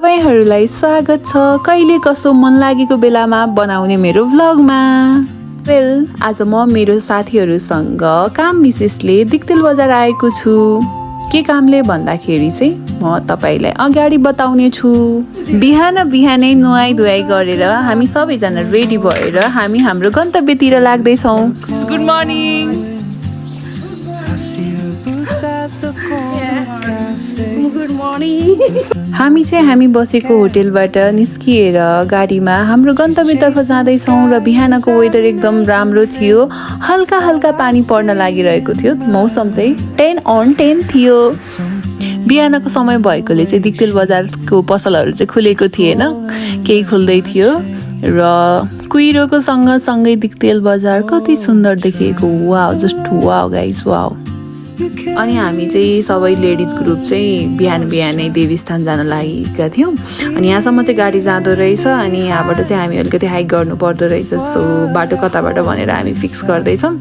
तपाईहरुलाई स्वागत छ कहिले कसो मन लागेको बेलामा बनाउने मेरो भ्लगमा। आज म मेरो साथीहरुसँग काम विशेषले दिक्तेल बजार आएको छु। के कामले भन्दाखेरि चाहिँ म तपाईलाई अगाडि बताउने छु। बिहान बिहानै नुहाई धुवाई गरेर हामी सबैजना रेडी भएर हामी हाम्रो गन्तव्यतिर लाग्दै छौं। Good morning. Good morning. हामी बसेको होटलबाट निस्किएर गाडीमा हाम्रो गन्तव्यतर्फ जाँदै छौं र बिहानको वेदर एकदम राम्रो थियो। हल्का हल्का पानी पर्न लागिरहेको थियो। मौसम चाहिँ 10 on 10 थियो। बिहानको समय भएकोले चाहिँ दिक्तेल बजारको पसलहरू चाहिँ खुलेको थिएन, केही खुल्दै थियो र कुइरोको सँगसँगै दिक्तेल बजार कति सुन्दर देखिएको। Wow, just wow guys, wow. अनि हामी चाहिँ सबै लेडिज ग्रुप चाहिँ बिहान बिहानै देवीस्थान जान लागेका थियौँ। अनि यहाँसम्म चाहिँ गाडी जाँदो रहेछ। अनि यहाँबाट चाहिँ हामी अलिकति हाइक गर्नु पर्दो रहेछ। सो बाटो कताबाट भनेर हामी फिक्स गर्दैछौँ।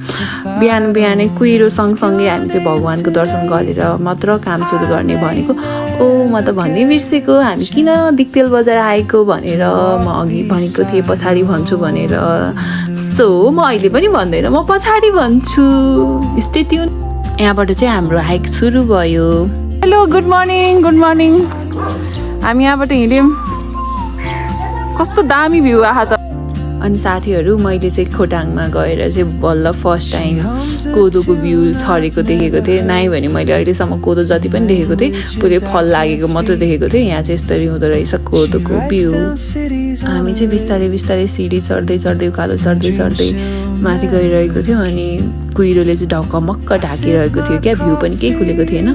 बिहान बिहानै कुइरो सँगसँगै हामी चाहिँ भगवानको दर्शन गरेर मात्र काम सुरु गर्ने भनेको। म त भन्नै बिर्सेको, हामी किन दिक्तेल बजार आएको भनेर म अघि भनेको थिएँ पछाडि भन्छु भनेर। सो म अहिले पनि भन्दैन, म पछाडि भन्छु। Stay tune. यहाँबाट चाहिँ हाम्रो हाइक सुरु भयो। Hello, good morning, good morning. हामी यहाँबाट हिँड्यौँ। कस्तो दामी भ्यू आहा त। अनि साथीहरू, मैले चाहिँ खोटाङमा गएर चाहिँ बल्ल फर्स्ट टाइम कोदोको बिउ छरेको देखेको थिएँ। नाइ भने मैले अहिलेसम्म कोदो जति पनि देखेको थिएँ पुरै फल लागेको मात्र देखेको थिएँ। यहाँ चाहिँ यस्तरी हुँदो रहेछ कोदोको बिउ। हामी चाहिँ बिस्तारै बिस्तारै सिडी चढ्दै चढ्दै उकालो चढ्दै चढ्दै माथि गइरहेको थियौँ। अनि कुइरोले चाहिँ ढकमक्क ढाकिरहेको थियो क्या, भ्यू पनि केही खुलेको थिएन।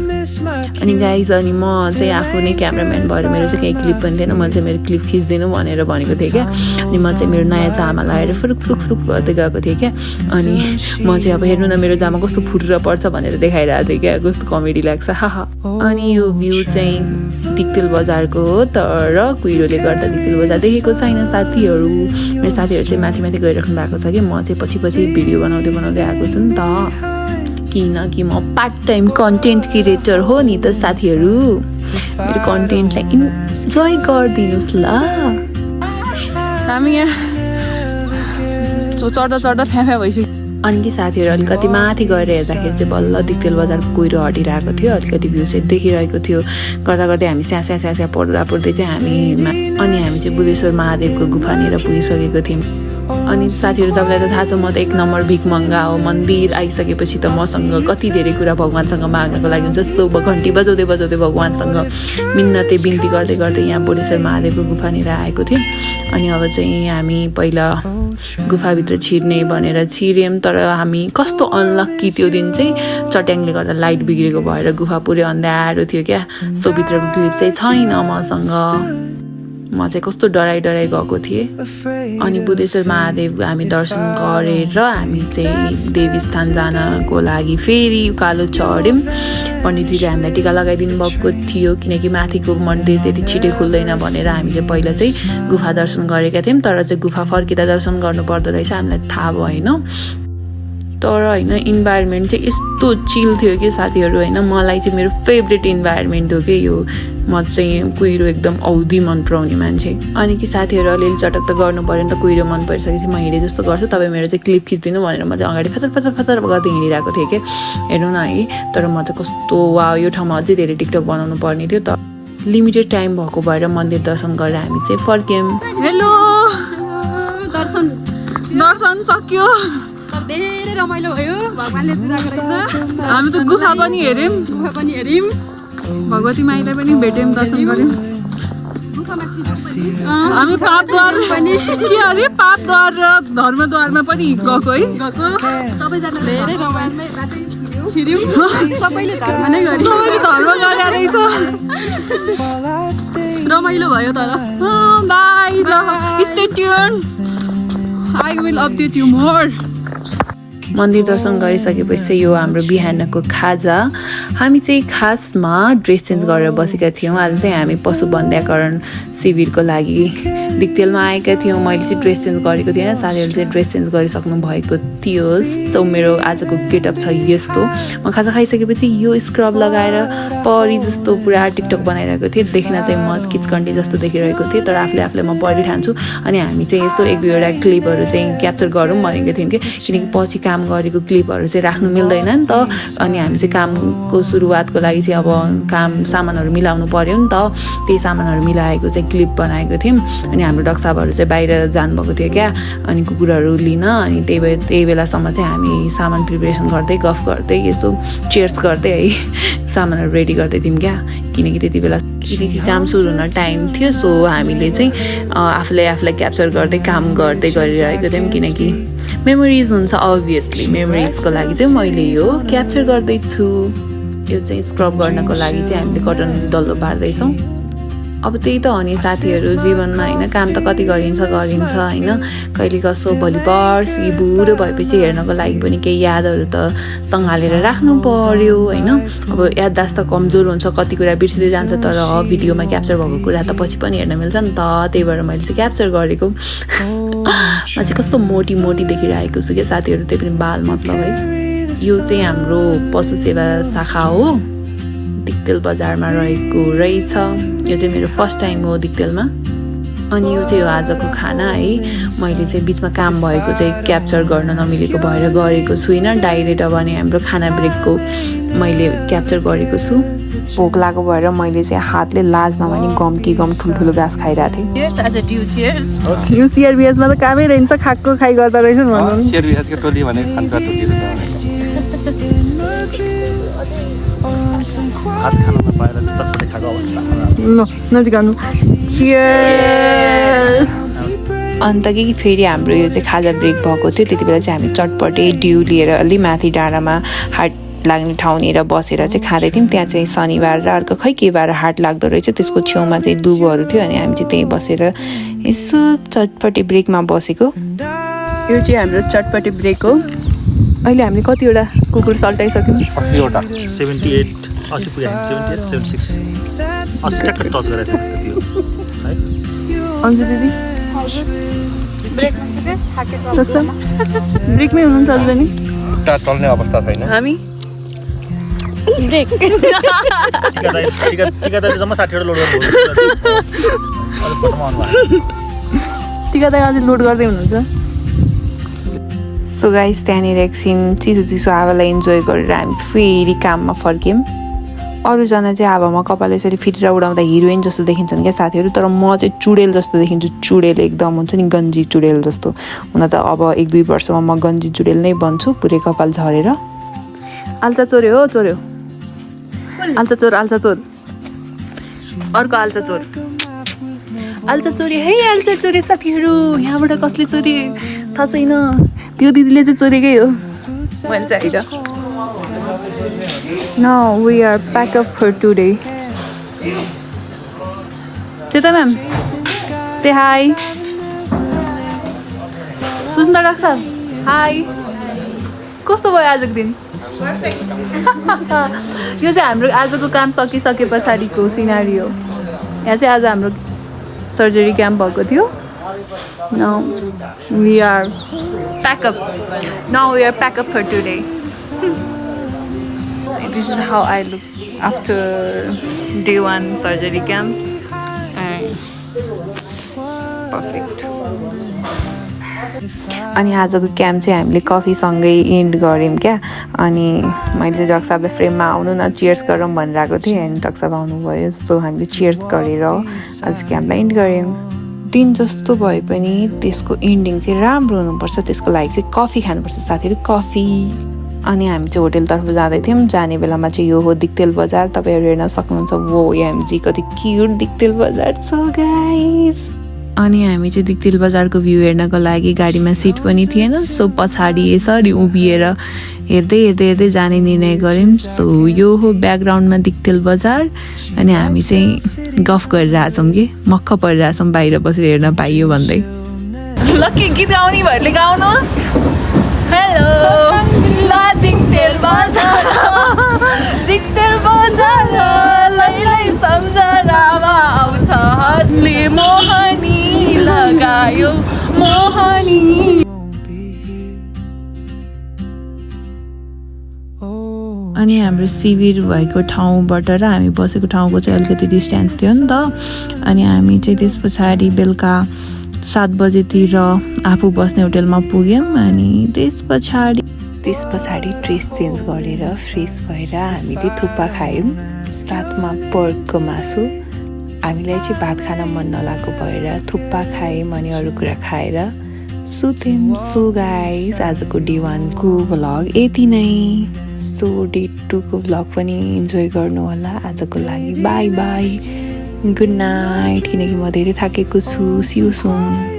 अनि गाइज, अनि म चाहिँ आफू नै क्यामराम्यान भएर मेरो चाहिँ केही क्लिप पनि थिएन। मैले चाहिँ मेरो क्लिप खिचिदिनु भनेर भनेको थिएँ क्या। अनि म चाहिँ मेरो नयाँ जामा लगाएर फुरुक फुरुक फुरुक गर्दै गएको थिएँ क्या। अनि म चाहिँ अब हेर्नु न मेरो जामा कस्तो फुटेर पर्छ भनेर देखाइरहेको थिएँ क्या। कस्तो कमेडी लाग्छ, हाहा। अनि यो भ्यू चाहिँ दिक्तेल बजारको हो, तर कुइरोले गर्दा दिक्तेल बजार देखेको छैन साथीहरू। मेरो साथीहरू चाहिँ माथि माथि गइराख्नु भएको छ कि म चाहिँ पछि पछि भिडियो बनाउँदै बनाउँदै आएको छु नि त। किनकि म पार्ट टाइम कन्टेन्ट क्रिएटर हो नि त साथीहरू। मेरो कन्टेन्टलाई इन्जोय गरिदिनुहोस् ल। हामी यहाँ चढ्दा चढ्दा फ्याफा भइसक्यो। अनि कि साथीहरू अलिकति माथि गएर हेर्दाखेरि चाहिँ बल्ल दिक्तेल बजारको कुइरो हटिरहेको थियो। अलिकति भ्यू चाहिँ देखिरहेको थियो। गर्दा गर्दै हामी स्या स्या स्या स्या पढ्दै चाहिँ हामी चाहिँ बुद्धेश्वर महादेवको गुफानिर पुगिसकेको थियौँ। अनि साथीहरू, तपाईँलाई त थाहा छ म त एक नम्बर भिखमङ्गा हो। मन्दिर आइसकेपछि त मसँग कति धेरै कुरा भगवान्सँग माग्नको लागि हुन्छ। सो घन्टी बजाउँदै बजाउँदै भगवान्सँग मिन्नते बिन्ती गर्दै गर्दै यहाँ बुद्धेश्वर महादेवको गुफानिर आएको थियौँ। अनि अब चाहिँ हामी पहिला गुफाभित्र छिर्ने भनेर छिर्यौँ। तर हामी कस्तो अनलक्की, त्यो दिन चाहिँ चट्याङले गर्दा लाइट बिग्रेको भएर गुफा पुरै अन्धारो थियो क्या। सो भित्रको क्लिप चाहिँ छैन मसँग। म चाहिँ कस्तो डराइ गएको थिएँ। अनि बुद्धेश्वर महादेव हामी दर्शन गरेर हामी चाहिँ देवीस्थान जानको लागि फेरि उकालो चढ्यौँ। पण्डितजीले हामीलाई टिका लगाइदिनु भएको थियो, किनकि माथिको मन्दिर त्यति छिटै खुल्दैन भनेर हामीले पहिला चाहिँ गुफा दर्शन गरेका थियौँ। तर चाहिँ गुफा फर्किँदा दर्शन गर्नु पर्दो रहेछ, हामीलाई थाहा भएन। तर होइन, इन्भाइरोमेन्ट चाहिँ यस्तो चिल थियो कि साथीहरू। होइन, मलाई चाहिँ मेरो फेभरेट इन्भाइरोमेन्ट हो कि यो। म चाहिँ कुइरो एकदम औधी मन पराउने मान्छे। अनि कि साथीहरू, अलिअलि चटक त गर्नु पऱ्यो नि त। कुइरो मन परिसकेपछि म हिँडे जस्तो गर्छु, तपाईँ मेरो चाहिँ क्लिप खिचिदिनु भनेर म चाहिँ अगाडि फतर फतर फतर गर्दै हिँडिरहेको थिएँ कि। हेर्नु न है, तर म चाहिँ कस्तो वाउ, यो ठाउँमा अझै धेरै टिकटक बनाउनु पर्ने थियो। तर लिमिटेड टाइम भएको भएर मन्दिर दर्शन गरेर हामी चाहिँ फर्क्यौँ। हेलो, दर्शन सक्यो। धेरै रमाइलो भयो। भगवानले दिएको रहेछ। हामी त गुफा पनि हेऱ्यौँ, भगवती माईलाई पनि भेट्यौँ, दर्शन गऱ्यौँ। हामी पापद्वार पनि के अरे पापद्वार र धर्मद्वारमा पनि गएको है। सबैजना धेरै रमाइलोमै बाटै छिर्यौँ। सबैले धर्म नै गरे, सबैले धर्म गरे रहेछ। रमाइलो भयो। तर by, stay tune, I will update you more. मन्दिर दर्शन गरिसकेपछि चाहिँ यो हाम्रो बिहानको खाजा। हामी चाहिँ खासमा ड्रेस चेन्ज गरेर बसेका थियौँ। आज चाहिँ हामी पशु वन्ध्याकरण शिविरको लागि दिक्तेलमा आएका थियौँ। मैले चाहिँ ड्रेस चेन्ज गरेको थिएन, साथीहरूले चाहिँ ड्रेस चेन्ज गरिसक्नु भएको थियो। सो मेरो आजको गेटअप छ यस्तो। म खाजा खाइसकेपछि यो स्क्रब लगाएर परी जस्तो पुरा टिकटक बनाइरहेको थिएँ। देख्न चाहिँ म किचकन्डी जस्तो देखिरहेको थिएँ, तर आफूले म परी ठान्छु। अनि हामी चाहिँ यसो 1-2वटा क्लिपहरू चाहिँ क्याप्चर गरौँ भनेको थियौँ किनकि पछि काम गरेको क्लिपहरू चाहिँ राख्नु मिल्दैन नि त। अनि हामी चाहिँ कामको सुरुवातको लागि चाहिँ अब सामानहरू मिलाउनु पर्यो नि त, त्यही सामानहरू मिलाएको चाहिँ क्लिप बनाएको थियौँ। अनि हाम्रो डक्साबहरू चाहिँ बाहिर जानुभएको थियो क्या, अनि कुकुरहरू लिन। अनि त्यही बेलासम्म चाहिँ हामी सामान प्रिपरेसन गर्दै गफ गर्दै यसो चेयर्स गर्दै है सामानहरू रेडी गर्दै थियौँ क्या, किनकि काम सुरु हुन टाइम थियो। सो हामीले चाहिँ आफूलाई क्याप्चर गर्दै काम गर्दै गरिरहेको थियौँ, किनकि मेमोरिज हुन्छ। अभियसली मेमोरिजको लागि चाहिँ मैले यो क्याप्चर गर्दैछु। यो चाहिँ स्क्रब गर्नको लागि चाहिँ हामीले कटन डल्लो पार्दैछौँ। अब त्यही त हो नि साथीहरू, जीवनमा होइन, काम त कति गरिन्छ होइन। कहिले कसो भोलि पर्सि बुढो भएपछि हेर्नको लागि पनि केही यादहरू त सँगालेर राख्नु पर्यो होइन। अब याददाश्त त कमजोर हुन्छ, कति कुरा बिर्सिँदै जान्छ, तर भिडियोमा क्याप्चर भएको कुरा त पछि पनि हेर्न मिल्छ नि त। त्यही भएर मैले चाहिँ क्याप्चर गरेको। म चाहिँ कस्तो मोटी देखिरहेको छु क्या साथीहरू, त्यही पनि बाल मतलब है। यो चाहिँ हाम्रो पशु सेवा शाखा हो, दिक्तेल बजारमा रहेको रहेछ। यो चाहिँ मेरो फर्स्ट टाइम हो दिक्तेलमा। अनि यो चाहिँ हो आजको खाना है। मैले चाहिँ बिचमा काम भएको चाहिँ क्याप्चर गर्न नमिलेको भएर गरेको छुइनँ। डाइरेक्ट अब अनि हाम्रो खाना ब्रेकको मैले क्याप्चर गरेको छु। भोक लागेको भएर मैले चाहिँ हातले लाज नमानी गम ठुल्ठुलो घाँस खाइरहेको थिएँ। यो सिआरबिएसमा त कामै रहन्छ, खाएको खाइ गर्दा रहेछ भन्नु। सिआरबिएसको टोली भने खान्छ टोली हात खान नपाएर चटपटे खाएको अवस्था। नजिक आउनु। अन्त के फेरि हाम्रो यो चाहिँ खाजा ब्रेक भएको थियो। त्यति बेला चाहिँ हामी चटपटे डिउ लिएर अलि माथि डाँडामा हाट लाग्ने ठाउँनिर बसेर चाहिँ खाँदै थियौँ। त्यहाँ चाहिँ शनिबार र अर्को खै के बार हाट लाग्दो रहेछ, त्यसको छेउमा चाहिँ दुबोहरू थियो। अनि हामी चाहिँ त्यहीँ बसेर यसो चटपटे ब्रेकमा बसेको। यो चाहिँ हाम्रो चटपटे ब्रेक हो। अहिले हामीले कतिवटा कुकुर सल्टाइसक्यौँ? 80 पुग्यो, 76 80 टक्क टच गरेको थियो है। अन्जु दिदी ब्रेकमै हुनुहुन्छ अझ नि? खुट्टा चल्ने अवस्था छैन। हामी ब्रेक टिका जम्मा 60 वटा लोड टिका दाइ अझै लोड गर्दै हुनुहुन्छ। सो गाइस, त्यहाँनिर एकछिन चिसो हावालाई इन्जोय गरेर हामी फेरि काममा फर्क्यौँ। अरूजना चाहिँ हावामा कपाल यसरी फिटेर उडाउँदा हिरोइन जस्तो देखिन्छन् क्या साथीहरू, तर म चाहिँ चुडेल जस्तो देखिन्छु। चुडेल एकदम हुन्छ नि, गन्जी चुडेल जस्तो। हुन त अब 1-2 वर्षमा म गन्जी चुडेल नै बन्छु, पुरै कपाल झरेर। आल्चा चोर्यो हो, चोर्यो। आल्चा चोर अर्को आल्चा चोर्यो है। आल्चा चोरे साथीहरू, यहाँबाट कसले चोरे थाहा छैन, त्यो दिदीले चाहिँ चोरेकै हो भन्छ होइन। Now we are packed up for today. Tita ma'am, say hi. Susna Raksa, hi. कस्तो भयो आजको दिन? यो चाहिँ हाम्रो आजको काम सकिसके पछाडिको सिनारी हो। यहाँ चाहिँ आज हाम्रो सर्जरी क्याम्प भएको थियो। Now we are packed up for today. This is how I look after day 1 surgery camp. Perfect. अनि आजको क्याम्प चाहिँ हामीले कफीसँगै इन्ड गऱ्यौँ क्या। अनि मैले डक्साबलाई फ्रेममा आउनु न चियर्स गरौँ भनेर आएको थिएँ, अनि डक्साब आउनुभयो। सो हामीले चियर्स गरेर आज क्याम्पलाई इन्ड गऱ्यौँ। दिन जस्तो भए पनि त्यसको इन्डिङ चाहिँ राम्रो हुनुपर्छ, त्यसको लागि चाहिँ कफी खानुपर्छ साथीहरू, कफी। अनि हामी चाहिँ होटेलतर्फ जाँदै थियौँ। जाने बेलामा चाहिँ यो हो दिक्तेल बजार, तपाईँहरू हेर्न सक्नुहुन्छ। वो एमजी कति क्युट दिक्तेल बजार छ गाइस। अनि हामी चाहिँ दिक्तेल बजारको भ्यू हेर्नको लागि गाडीमा सिट पनि थिएन। सो पछाडि यसरी उभिएर हेर्दै जाने निर्णय गऱ्यौँ। सो यो हो ब्याकग्राउन्डमा दिक्तेल बजार। अनि हामी चाहिँ गफ गरिरहेछौँ कि मक्ख परिरहेछौँ बाहिर बसेर हेर्न पाइयो भन्दै। लक्की गीत गाउने भएरले गाउनुहोस्। हेलो ला दिक्तेर बजार दिक्तेर बजार लैलै सम्झनामा आउँछ हातले मोहनी लगायो मोहनी। अनि हाम्रो शिविर भएको ठाउँबाट र हामी बसेको ठाउँको चाहिँ अलिकति डिस्टेन्स थियो नि त। अनि हामी चाहिँ त्यस पछाडि बेलुका 7 बजेतिर आफू बस्ने होटेलमा पुग्यौँ। अनि त्यस पछाडि ड्रेस चेन्ज गरेर फ्रेस भएर हामीले थुक्पा खायौँ, साथमा पर्कको मासु। हामीलाई चाहिँ भात खान मन नलागेको भएर थुक्पा खायौँ अनि अरू कुरा खाएर सुत्यौँ। सो गाइस, आजको डे 1 को भ्लग यति नै। सो डे 2 को भ्लग पनि इन्जोय गर्नु होला। आजको लागि बाई बाई, गुड नाइट, किनकि म धेरै थाकेको छु। See you soon.